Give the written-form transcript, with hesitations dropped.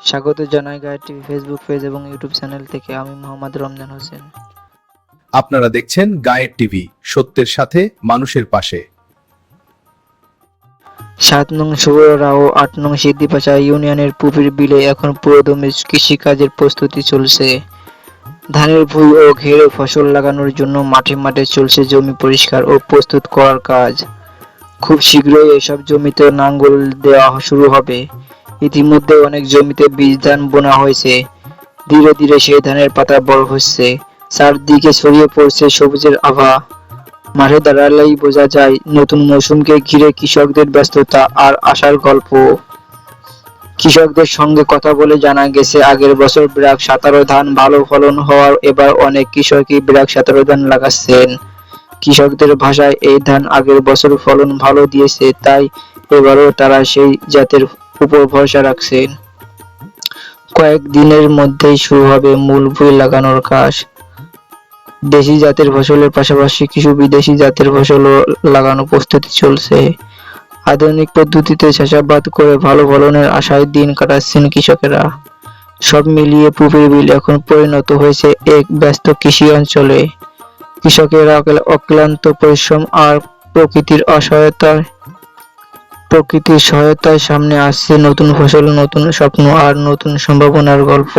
স্বাগত জানাই গায়ের টিভি ফেসবুক পেজ এবং ইউটিউব চ্যানেল থেকে। আমি মোহাম্মদ রমজান হোসেন। আপনারা দেখছেন গায়ের টিভি, সত্যের সাথে মানুষের পাশে। ৭ নং সুবরা ও ৮ নং সিদ্দিপাশা ইউনিয়নের পুপির বিলে এখন পুরোদমে কৃষিকাজের প্রস্তুতি চলছে। ধানের ভুঁই ও ঘেরে ফসল লাগানোর জন্য মাঠে মাঠে চলছে জমি পরিষ্কার ও প্রস্তুত করার কাজ। খুব শীঘ্রই এসব জমিতে নাঙ্গল দেওয়া শুরু হবে। ইতিমধ্যে অনেক জমিতে বীজ ধান বোনা হয়েছে। ধীরে ধীরে সেই ধানের পাতা বড় হচ্ছে, চারদিকে ছড়িয়ে পড়ছে সবুজের আভা। মাঠে দাঁড়ালেই বোঝা যায় নতুন মৌসুমকে ঘিরে কৃষকদের ব্যস্ততা আর আশার গল্প। কৃষকদের সঙ্গে কথা বলে জানা গেছে, আগের বছর ব্র্যাক 17 ধান ভালো ফলন হওয়ার এবার অনেক কৃষকই ব্র্যাক 17 ধান লাগাচ্ছেন। কৃষকদের ভাষায় এই ধান আগের বছর ফলন ভালো দিয়েছে, তাই এবারও তারা সেই জাতের উপর ভরসা রাখছেন। কয়েকদিনের মধ্যেই শুরু হবে মূল ভুঁই লাগানোর কাজ। দেশি জাতের ফসলের পাশাপাশি কিছু বিদেশি জাতের ফসলও লাগানোর প্রস্তুতি চলছে। আধুনিক পদ্ধতিতে চাষাবাদ করে ভালো ফলনের আশায় দিন কাটাচ্ছেন কৃষকেরা। সব মিলিয়ে পুপির বিল এখন পরিণত হয়েছে এক ব্যস্ত কৃষি অঞ্চলে। কৃষকেরা অক্লান্ত পরিশ্রম আর প্রকৃতির সহায়তায় সামনে আসছে নতুন ফসল, নতুন স্বপ্ন আর নতুন সম্ভাবনার গল্প।